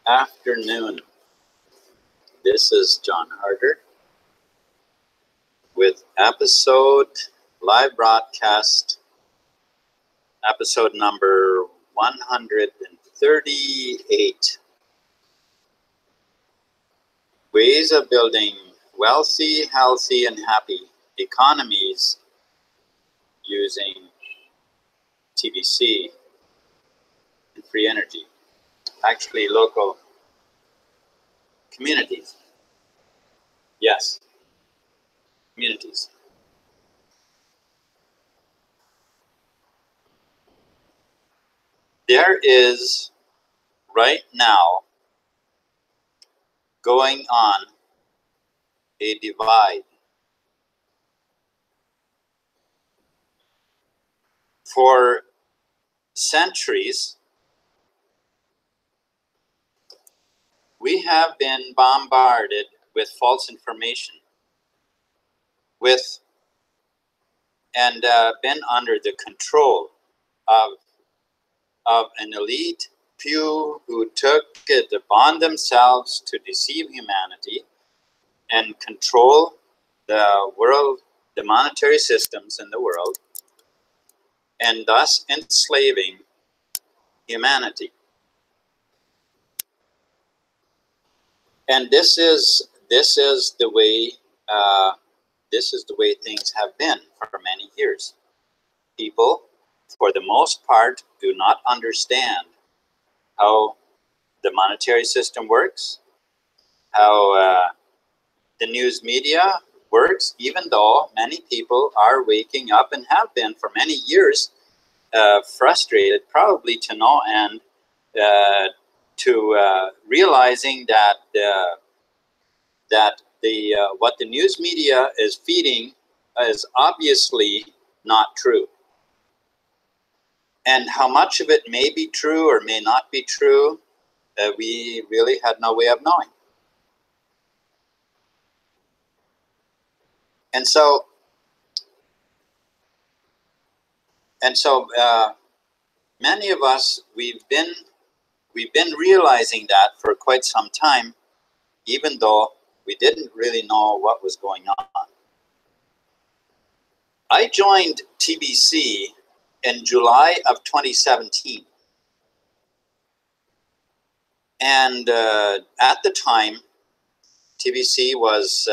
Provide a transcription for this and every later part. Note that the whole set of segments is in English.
afternoon. This is John Harder with live broadcast, episode number 138. Ways of building wealthy, healthy, and happy economies using TBC and free energy. Actually, local communities. Yes, communities. There is right now going on a divide. For centuries, we have been bombarded with false information, and been under the control of an elite few who took it upon themselves to deceive humanity and control the world, the monetary systems in the world, and thus enslaving humanity. And this is the way things have been for many years. People, for the most part, do not understand how the monetary system works, how the news media works, even though many people are waking up and have been for many years frustrated, probably to no end, to realizing that what the news media is feeding is obviously not true. And how much of it may be true or may not be true, we really had no way of knowing. And so many of us, we've been realizing that for quite some time, even though we didn't really know what was going on. I joined TBC in July of 2017. And at the time, TBC was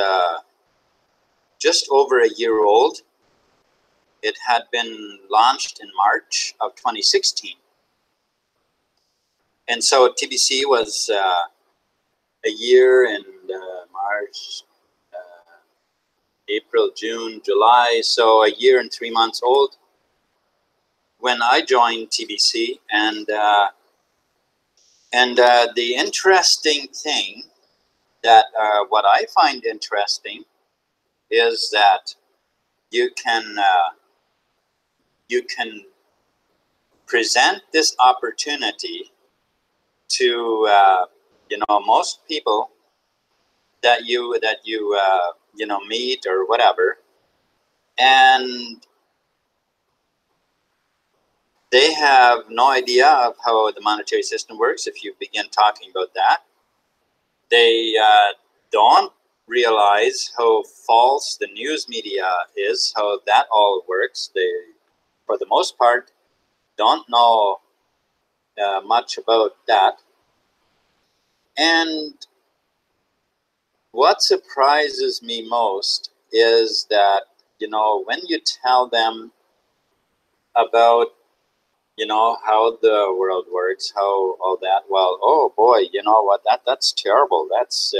just over a year old. It had been launched in March of 2016. And so TBC was a year and March, April, June, July, so a year and 3 months old when I joined TBC. And the interesting thing that what I find interesting is that you can present this opportunity to most people that you meet or whatever, and they have no idea of how the monetary system works. If you begin talking about that, they don't realize how false the news media is, how that all works. They, for the most part, don't know much about that. And what surprises me most is that, when you tell them about, how the world works, how all that, well, oh boy, you know what, that's terrible. That's,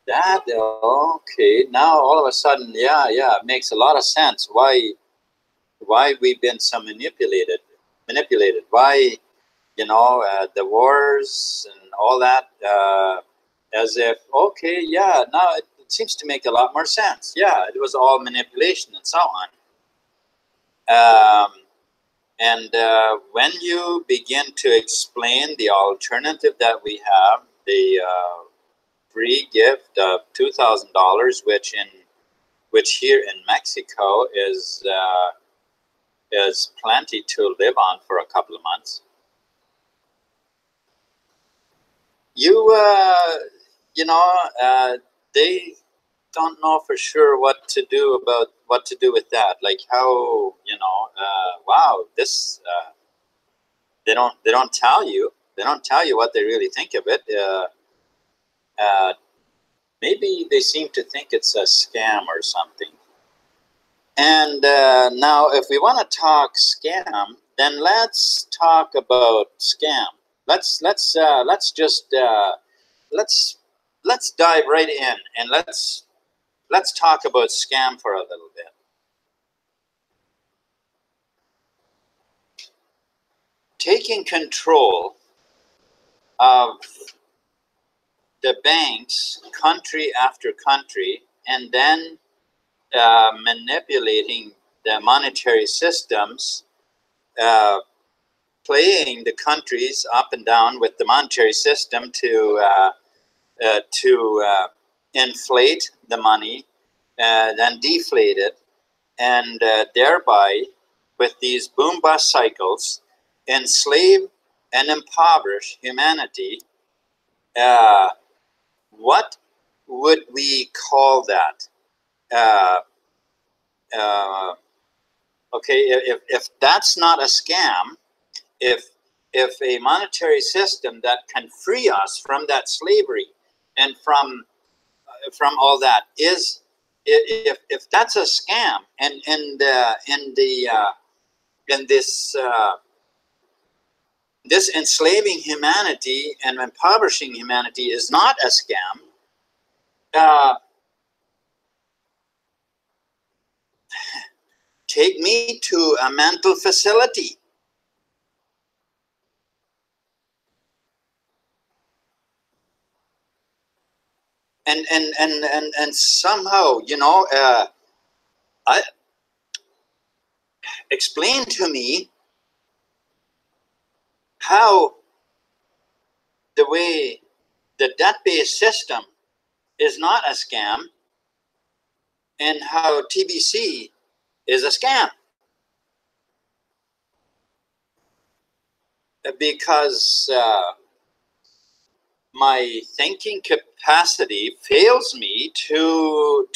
that, okay, now all of a sudden, yeah, it makes a lot of sense. Why we've been so manipulated, why, the wars and all that, as if, okay, yeah, now it seems to make a lot more sense. Yeah, it was all manipulation and so on. When you begin to explain the alternative that we have, the free gift of $2,000, which here in Mexico is plenty to live on for a couple of months. you they don't know for sure what to do with that. Like how, wow, this they don't tell you. They don't tell you what they really think of it. Maybe they seem to think it's a scam or something. And now, if we want to talk scam, then let's talk about scam. Let's dive right in, and let's talk about scam for a little bit. Taking control of the banks, country after country, and then manipulating the monetary systems, playing the countries up and down with the monetary system to inflate the money, then deflate it, and thereby, with these boom bust cycles, enslave and impoverish humanity. What would we call that? Okay, if that's not a scam, if a monetary system that can free us from that slavery and from all that is, if that's a scam, and in this enslaving humanity and impoverishing humanity is not a scam, take me to a mental facility. And somehow, I explain to me how the way the debt-based system is not a scam, and how TBC is a scam. Because my thinking capacity fails me to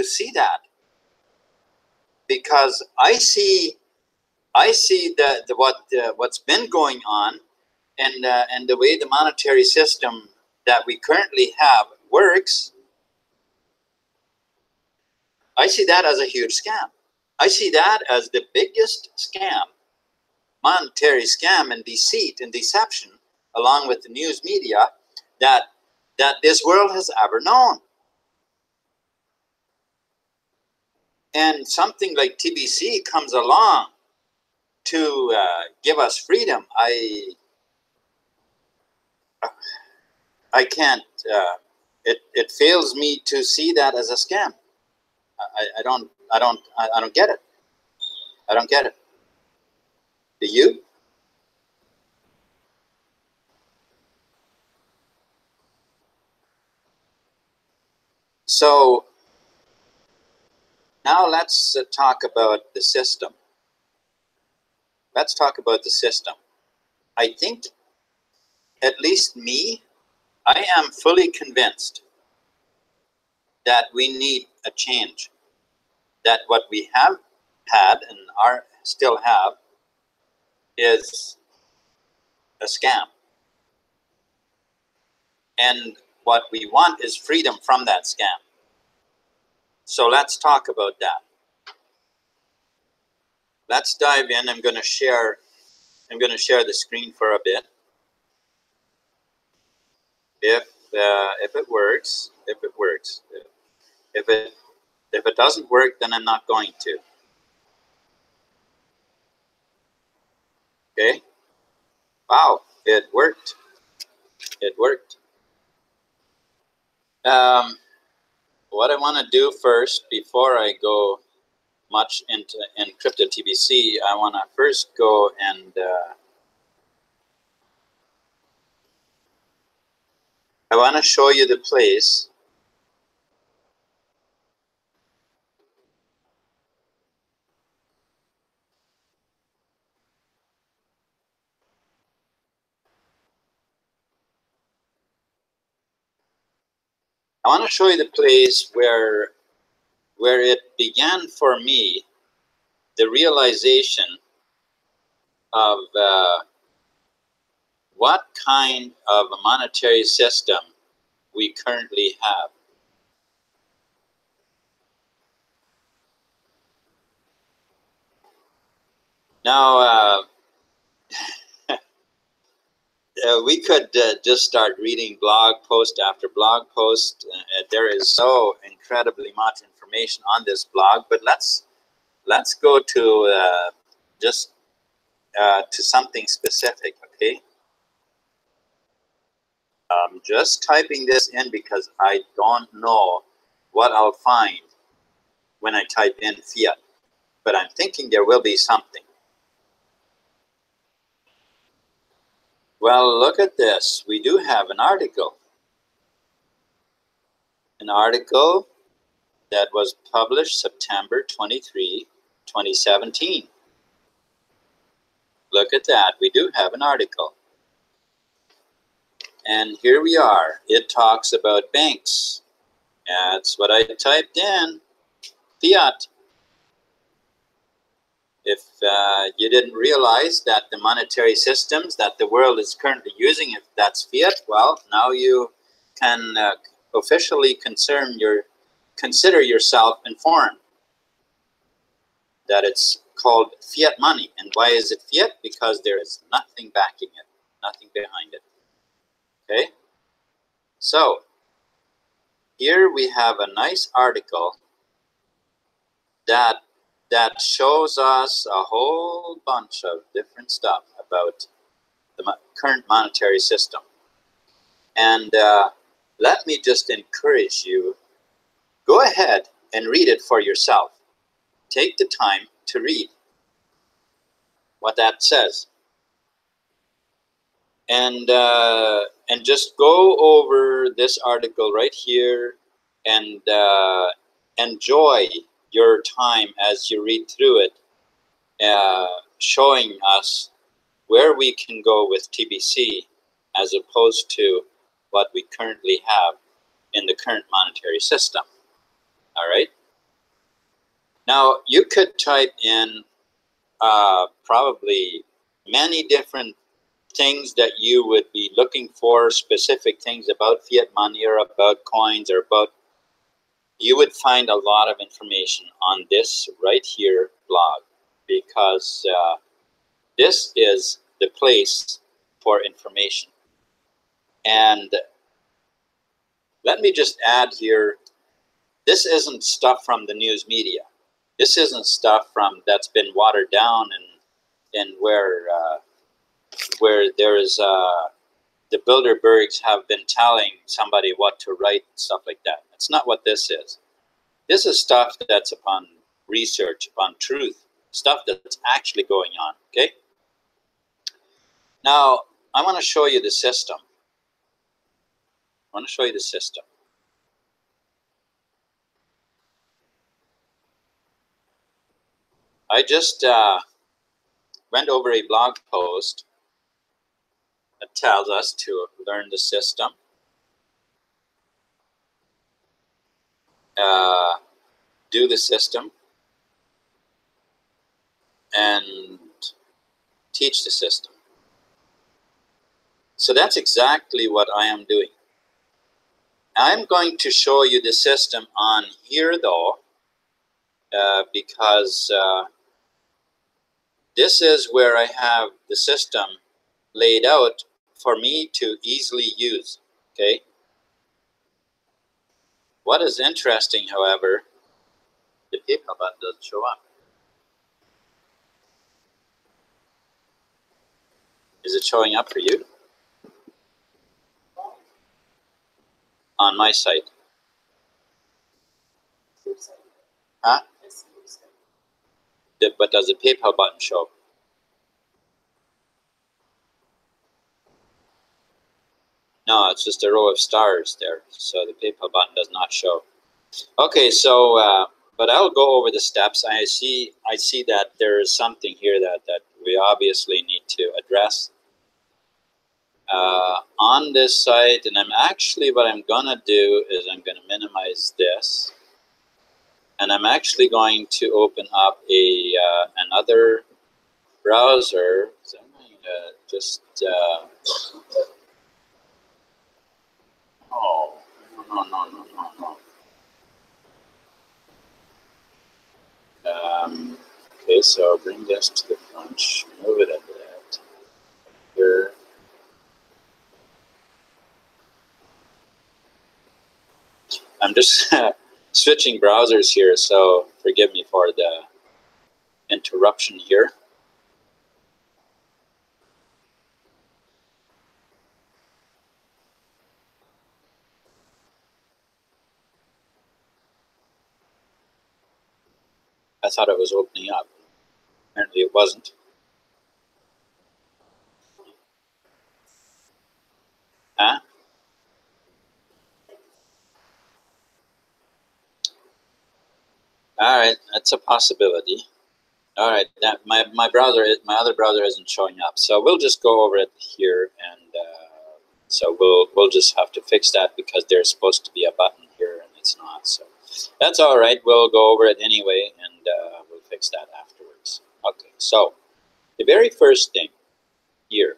see that, because I see what's been going on, and the way the monetary system that we currently have works. I see that as a huge scam. I see that as the biggest scam, monetary scam and deceit and deception, along with the news media, that this world has ever known. And something like TBC comes along to give us freedom. I can't. It fails me to see that as a scam. I don't get it. I don't get it. Do you? So now let's talk about the system. Let's talk about the system. I think, at least me, I am fully convinced that we need a change. That what we have had and still have is a scam. And what we want is freedom from that scam. So let's talk about that. Let's dive in. I'm going to share the screen for a bit. If it works, if it doesn't work, then I'm not going to. Okay. Wow, it worked. It worked. What I want to do first, before I go much into encrypted TBC, I want to first go and I want to show you the place I want to show you the place where it began for me, the realization of what kind of a monetary system we currently have. Now, we could just start reading blog post after blog post. There is so incredibly much information on this blog, but let's go to just to something specific, okay? I'm just typing this in because I don't know what I'll find when I type in fiat, but I'm thinking there will be something. Well, look at this. We do have an article. An article that was published September 23, 2017. Look at that. We do have an article. And here we are. It talks about banks. That's what I typed in. Fiat. If you didn't realize that the monetary systems that the world is currently using, if that's fiat, well, now you can officially consider yourself informed that it's called fiat money. And why is it fiat? Because there is nothing backing it, nothing behind it. Okay? So, here we have a nice article that shows us a whole bunch of different stuff about the current monetary system. And let me just encourage you, go ahead and read it for yourself. Take the time to read what that says. And just go over this article right here and enjoy your time as you read through it, showing us where we can go with TBC as opposed to what we currently have in the current monetary system. All right? Now, you could type in probably many different things that you would be looking for, specific things about fiat money or about coins or about, you would find a lot of information on this right here blog, because this is the place for information. And let me just add here, this isn't stuff from the news media. This isn't stuff that's been watered down and where there is the Bilderbergs have been telling somebody what to write, stuff like that. That's not what this is. This is stuff that's upon research, upon truth, stuff that's actually going on, okay? Now, I want to show you the system. I want to show you the system. I just went over a blog post that tells us to learn the system, do the system, and teach the system. So that's exactly what I am doing. I'm going to show you the system on here, though, because this is where I have the system laid out for me to easily use, okay? What is interesting, however, the PayPal button doesn't show up. Is it showing up for you? On my site. Huh? But does the PayPal button show? No, it's just a row of stars there, so the PayPal button does not show. Okay, so but I'll go over the steps. I see that there is something here that we obviously need to address. on this site, and what I'm gonna do is I'm gonna minimize this, and I'm actually going to open up a another browser. So I'm going to just oh, no. Okay, so I'll bring this to the front, move it a bit here. I'm just switching browsers here, so forgive me for the interruption here. I thought it was opening up. Apparently it wasn't. Huh? All right, that's a possibility. All right, that my other browser isn't showing up, so we'll just go over it here, and so we'll just have to fix that because there's supposed to be a button here and it's not. So that's all right. We'll go over it anyway, and we'll fix that afterwards. Okay, so the very first thing here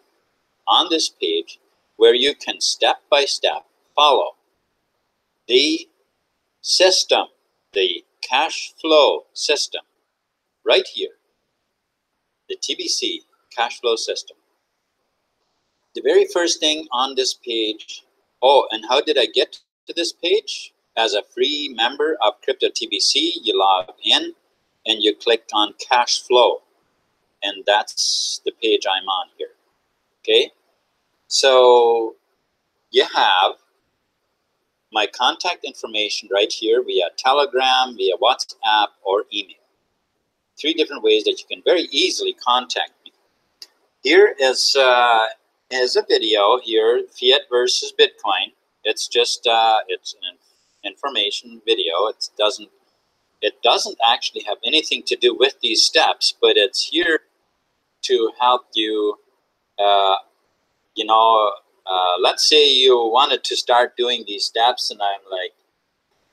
on this page, where you can step by step follow the system, the cash flow system, right here, the TBC cash flow system. The very first thing on this page, oh, and how did I get to this page? As a free member of Crypto TBC, you log in and you click on cash flow, and that's the page I'm on here. Okay, so you have my contact information right here via Telegram, via WhatsApp, or email. 3 different ways that you can very easily contact me. Here is a video here, Fiat versus Bitcoin. It's just it's an information video. It doesn't actually have anything to do with these steps, but it's here to help you. You know, let's say you wanted to start doing these steps, and I'm like,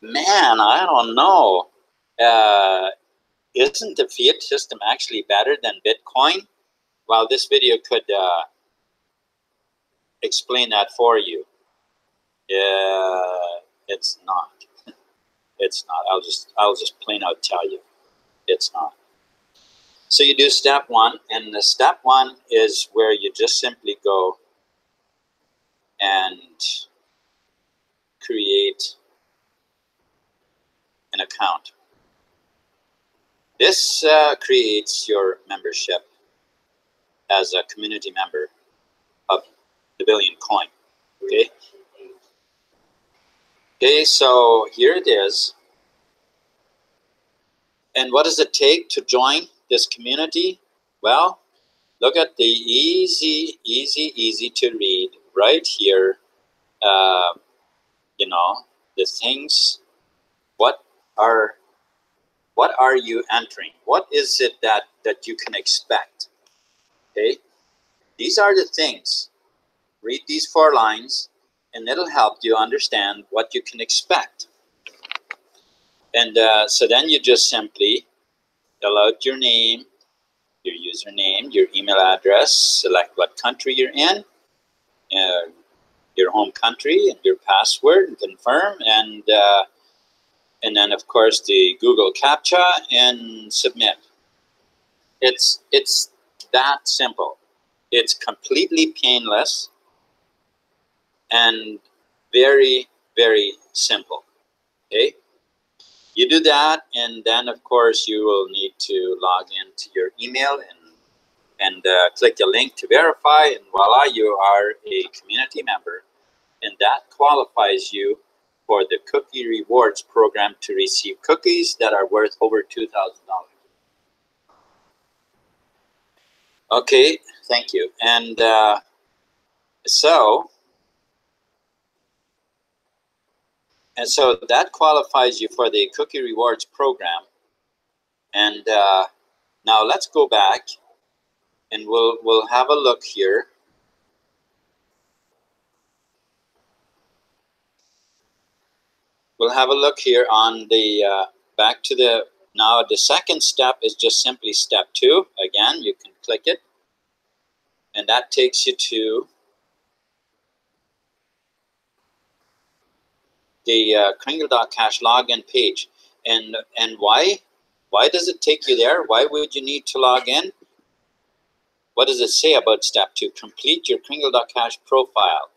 man, I don't know. Isn't the fiat system actually better than Bitcoin? Well, this video could explain that for you. It's not. It's not. I'll just plain out tell you, it's not. So you do step 1, and the step 1 is where you just simply go and create an account. This creates your membership as a community member of TheBillionCoin. Okay. Okay, so here it is. And what does it take to join this community? Well, look at the easy to read right here. You know, the things. What are you entering? What is it that you can expect? Okay, these are the things. Read these 4 lines, and it'll help you understand what you can expect. And so then you just simply fill out your name, your username, your email address, select what country you're in, your home country, and your password, and confirm, and then of course the Google CAPTCHA, and submit. It's that simple. It's completely painless and very simple. Okay, you do that, and then of course you will need to log into your email and click the link to verify, and voila, you are a community member, and that qualifies you for the cookie rewards program to receive cookies that are worth over $2,000. Okay, thank you. And so that qualifies you for the cookie rewards program. And now let's go back, and we'll have a look here. we'll have a look here on the back to the, now the second step is just simply step 2. Again, you can click it, and that takes you to the Kringle.cash login page. And why does it take you there? Why would you need to log in? What does it say about step 2? Complete your Kringle.cash profile.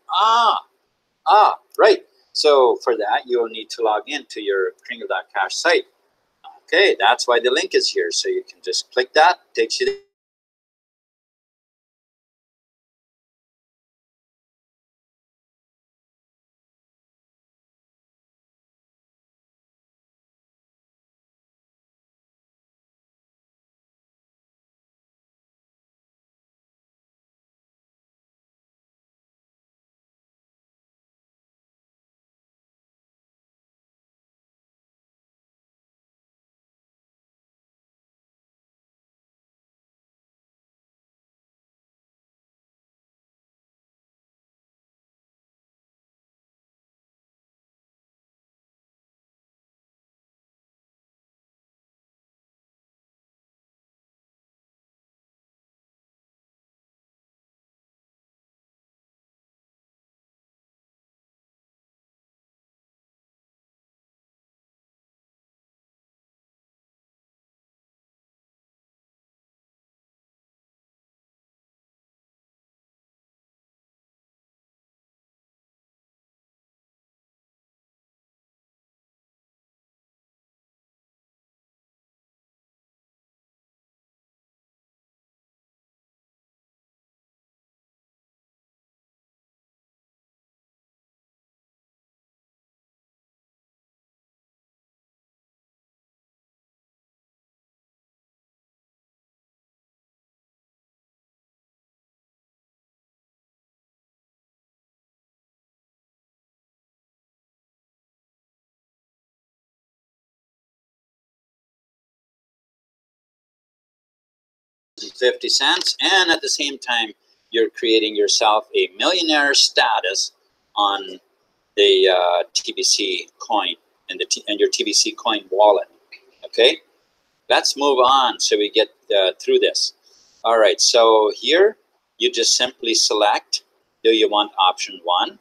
Right. So for that, you will need to log in to your Kringle.cash site. Okay, that's why the link is here. So you can just click that, takes you $0.50, and at the same time, you're creating yourself a millionaire status on the TBC coin and your TBC coin wallet. Okay, let's move on so we get through this. All right, so here you just simply select, do you want option 1,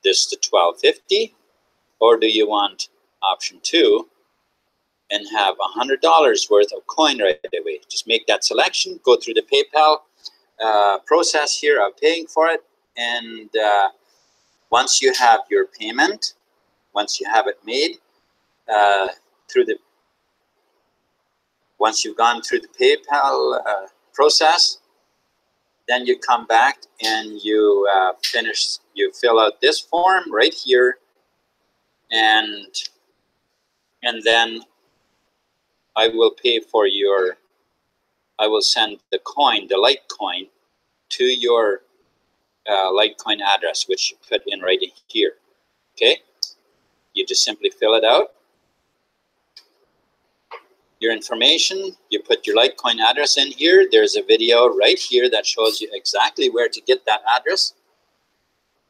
this to $12.50, or do you want option 2 and have $100 worth of coin right away? Just make that selection, go through the PayPal process here of paying for it, and once you have your payment, once you have it made once you've gone through the PayPal process, then you come back and you you fill out this form right here, and then I will pay for I will send the coin, the Litecoin, to your Litecoin address, which you put in right here. Okay, you just simply fill it out, your information, you put your Litecoin address in here. There's a video right here that shows you exactly where to get that address,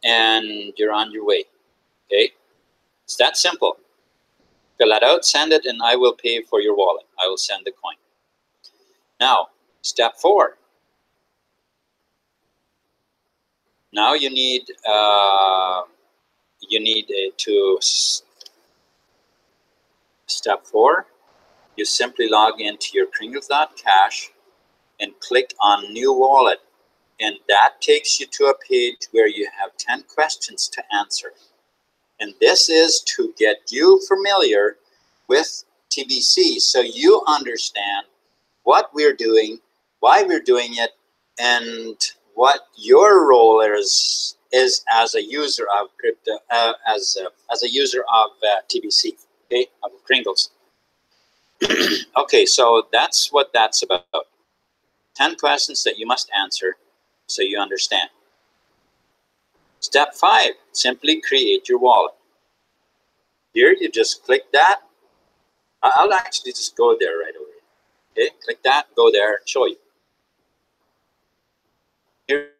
and you're on your way. Okay, it's that simple. Fill that out, send it, and I will pay for your wallet. I will send the coin. Now, step 4. Now you need to step 4. You simply log into your Kringles.cash and click on New Wallet, and that takes you to a page where you have 10 questions to answer. And this is to get you familiar with TBC, so you understand what we're doing, why we're doing it, and what your role is as a user of crypto, as a user of TBC, okay, of Kringles. Okay, so that's what that's about. 10 questions that you must answer so you understand. Step 5, simply create your wallet. Here you just click that. I'll actually just go there right away. Okay, click that, go there, show you. Here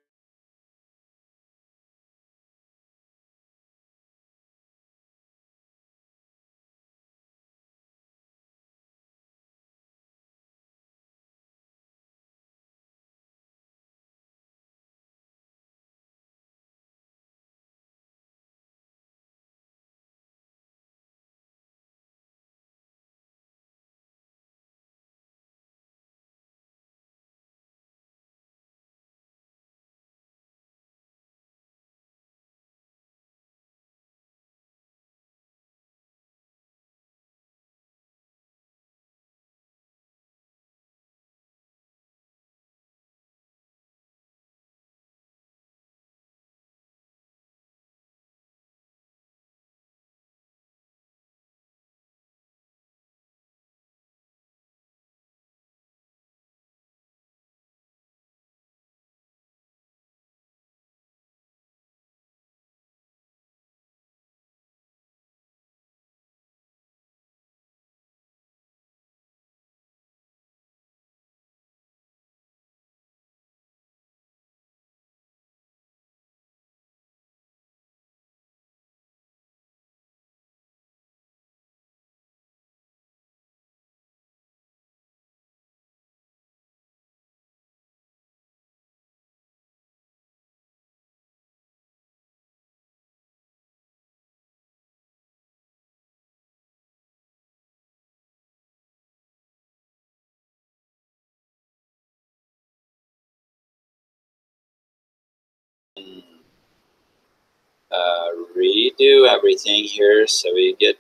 redo everything here so we get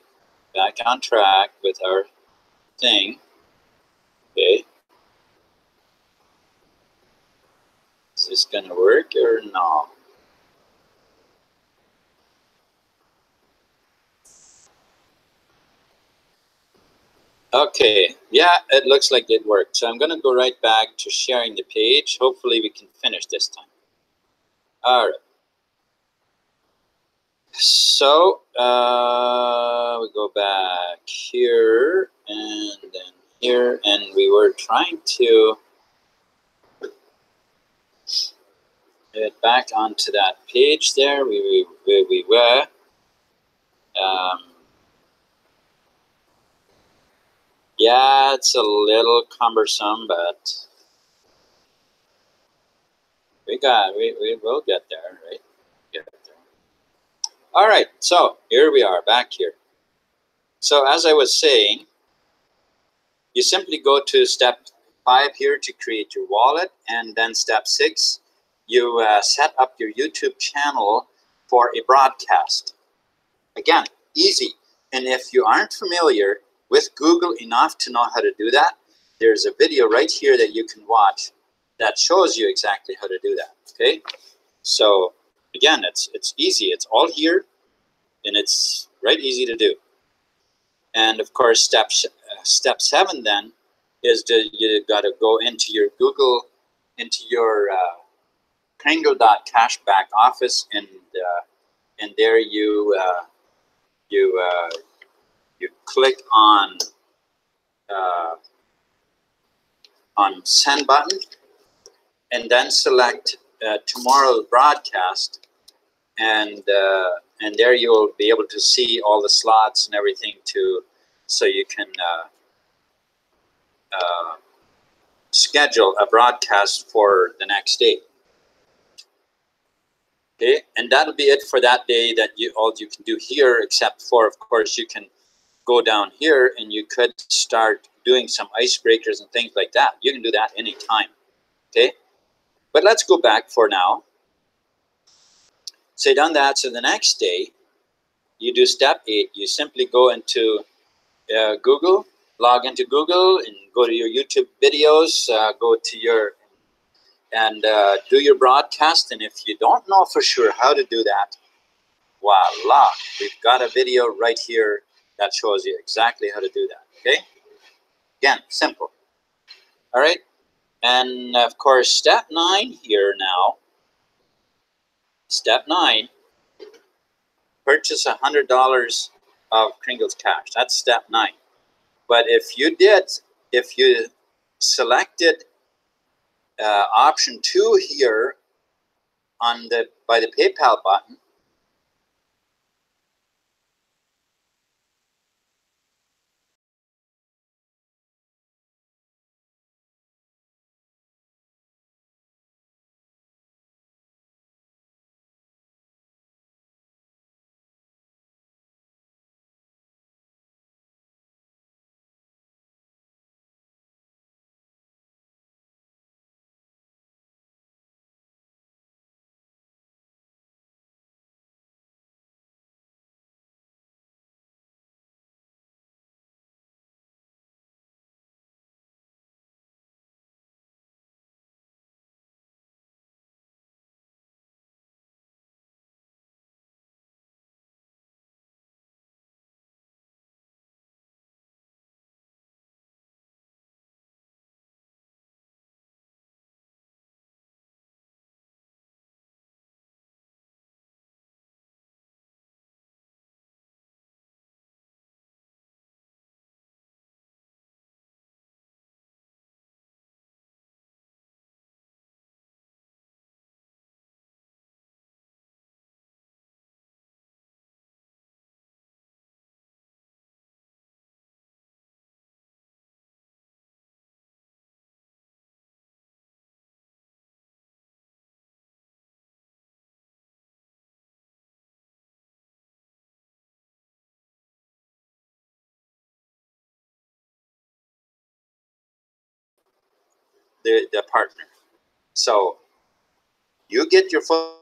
back on track with our thing. Okay. Is this gonna work or no? Okay, yeah, it looks like it worked. So I'm gonna go right back to sharing the page. Hopefully we can finish this time. All right. So we go back here and then here, and we were trying to get back onto that page there. We were. Yeah, it's a little cumbersome, but we will get there, right? Get there. All right, so here we are back here. So as I was saying, you simply go to step 5 here to create your wallet, and then step 6, you set up your YouTube channel for a broadcast. Again, easy. And if you aren't familiar with Google enough to know how to do that, there's a video right here that you can watch that shows you exactly how to do that. Okay, so again, it's easy. It's all here, and it's right easy to do. And of course, step 7 then is you got to go into your Google, into your Kringle.cash back office, and there you click on send button, and then select tomorrow's broadcast, and there you'll be able to see all the slots and everything so you can schedule a broadcast for the next day. Okay, and that'll be it for that day. That all you can do here, except for, of course, you can go down here and you could start doing some icebreakers and things like that. You can do that anytime. Okay, but let's go back for now. So done that. So the next day, you do step 8. You simply go into Google, log into Google, and go to your YouTube videos. Go to your and do your broadcast. And if you don't know for sure how to do that, voila, we've got a video right here that shows you exactly how to do that. Okay, again, simple. All right, and of course, step 9 here now. Step 9, purchase $100 of Kringle's Cash. That's step 9. But if you selected option 2 here by the PayPal button, the partner. So you get your full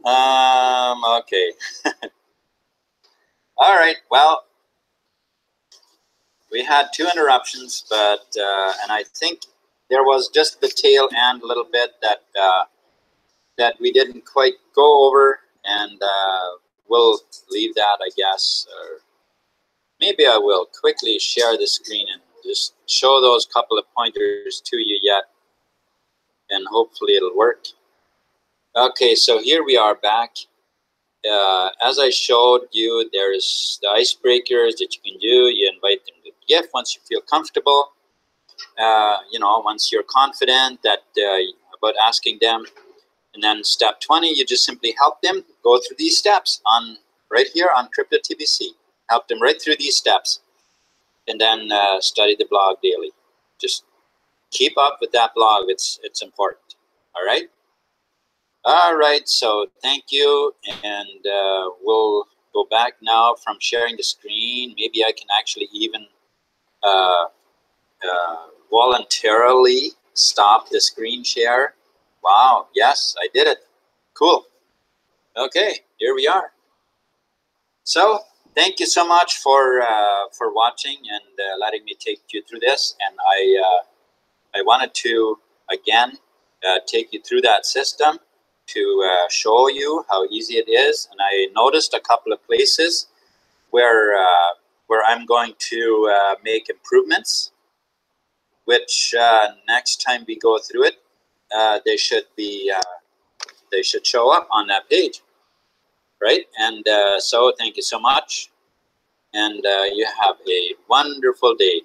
Okay. All right. Well, we had 2 interruptions, but and I think there was just the tail end a little bit that that we didn't quite go over, and we'll leave that, I guess. Or maybe I will quickly share the screen and just show those couple of pointers to you yet, and hopefully it'll work. Okay, so here we are back. As I showed you, there's the icebreakers that you can do. You invite them to the gift once you feel comfortable. You know, once you're confident that about asking them. And then step 20, you just simply help them go through these steps on right here on Crypto TBC. Help them right through these steps. And then study the blog daily. Just keep up with that blog. It's important. All right? All right, so thank you. And we'll go back now from sharing the screen. Maybe I can actually even voluntarily stop the screen share. Wow, yes, I did it. Cool. Okay, here we are. So thank you so much for watching and letting me take you through this. And I wanted to again take you through that system to show you how easy it is. And I noticed a couple of places where I'm going to make improvements, which next time we go through it, they should show up on that page, right? And so thank you so much, and you have a wonderful day.